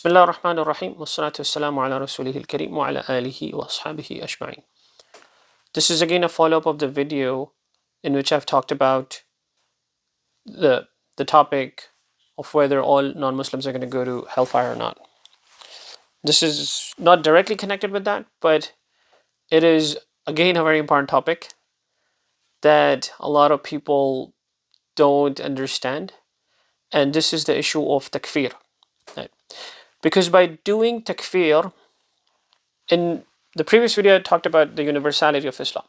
بسم الله الرحمن الرحيم والصلاة والسلام على رسوله الكريم وعلى آله وأصحابه أجمعين. This is again a follow-up of the video in which I've talked about the topic of whether all non-Muslims are going to go to hellfire or not. This is not directly connected with that, but it is again a very important topic that a lot of people don't understand, and this is the issue of takfir. Right? Because by doing takfir, in the previous video I talked about the universality of Islam.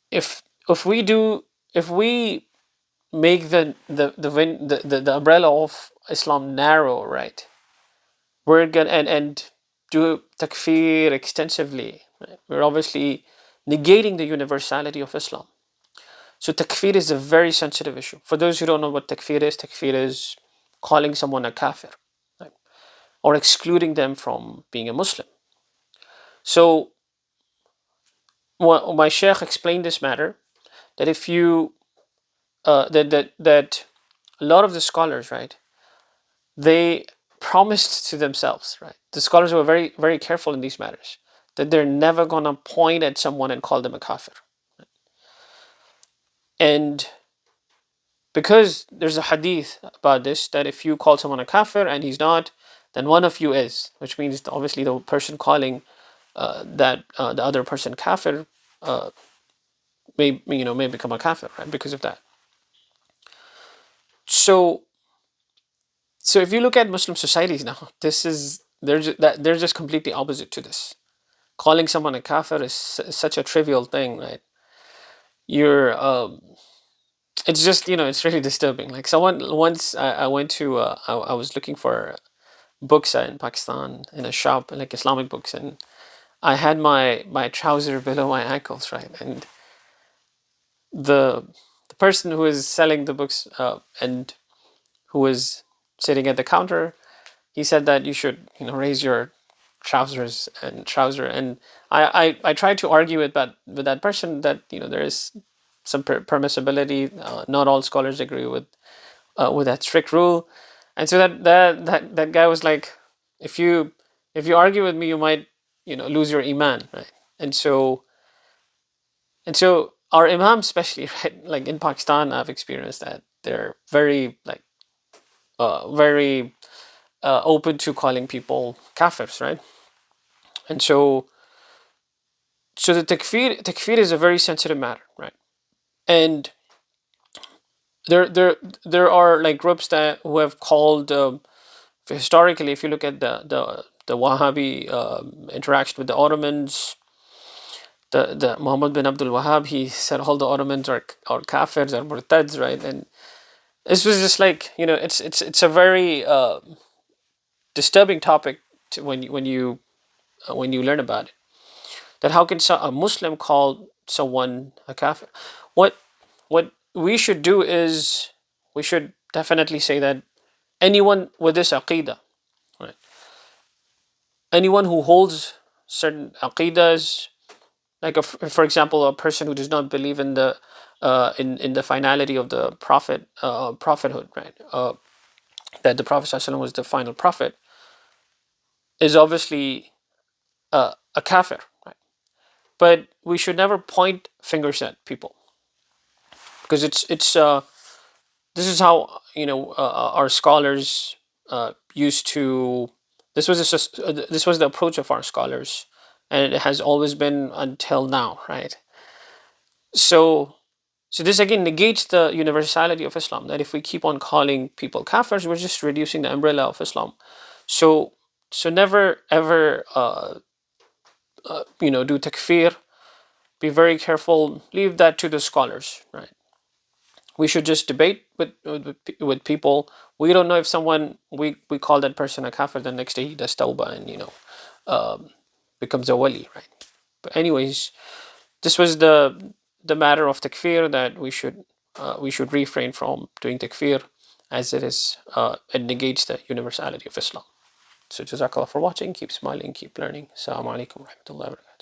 If we do if we make the umbrella of Islam narrow, right? We're gonna and do takfir extensively. Right? We're obviously negating the universality of Islam. So takfir is a very sensitive issue. For those who don't know what takfir is calling someone a kafir, right? Or excluding them from being a Muslim. So my sheikh explained this matter that if you that a lot of the scholars, right, they promised to themselves, right, the scholars were very very careful in these matters, that they're never gonna point at someone and call them a kafir, right? And because there's a hadith about this, that if you call someone a kafir and he's not, then one of you is, which means obviously the person calling the other person kafir may become a kafir, right, because of that. So if you look at Muslim societies now, they're just completely opposite to this. Calling someone a kafir is such a trivial thing, right? You're it's just, it's really disturbing. Like someone once, I went to I was looking for books in Pakistan in a shop, like Islamic books, and I had my trouser below my ankles, right? And the the person who was selling the books and who was sitting at the counter, he said that you should, raise your trousers and trouser. And I tried to argue with that person that, there is some permissibility. Not all scholars agree with that strict rule. And so that guy was like, if you argue with me, you might, lose your iman, right? And so our imams, especially, right, like in Pakistan, I've experienced that they're very like very open to calling people kafirs, right? And so the takfir is a very sensitive matter, right? And there are like groups that who have called, historically, if you look at the Wahhabi interaction with the Ottomans, the Muhammad bin Abdul Wahhab, he said all the Ottomans are kafirs, are murtads, right? And this was just like, it's a very disturbing topic when you learn about it. That how can a Muslim call someone a kafir? What what we should do is, we should definitely say that anyone with this aqidah, right? Anyone who holds certain aqidas, like for example, a person who does not believe in the finality of the prophethood, right? That the Prophet ﷺ was the final prophet, is obviously a kafir, right? But we should never point fingers at people, because it's this is how, our scholars used to. This was the approach of our scholars, and it has always been until now, right? So this again negates the universality of Islam. That if we keep on calling people kafirs, we're just reducing the umbrella of Islam. So never ever do takfir. Be very careful. Leave that to the scholars, right? We should just debate with people. We don't know if someone, we call that person a kafir, the next day he does tawbah and, becomes a wali, right? But anyways, this was the matter of takfir, that we should refrain from doing takfir, as it negates the universality of Islam. So jazakallah for watching. Keep smiling, keep learning. Assalamu alaikum wa rahmatullahi wa barakatuh.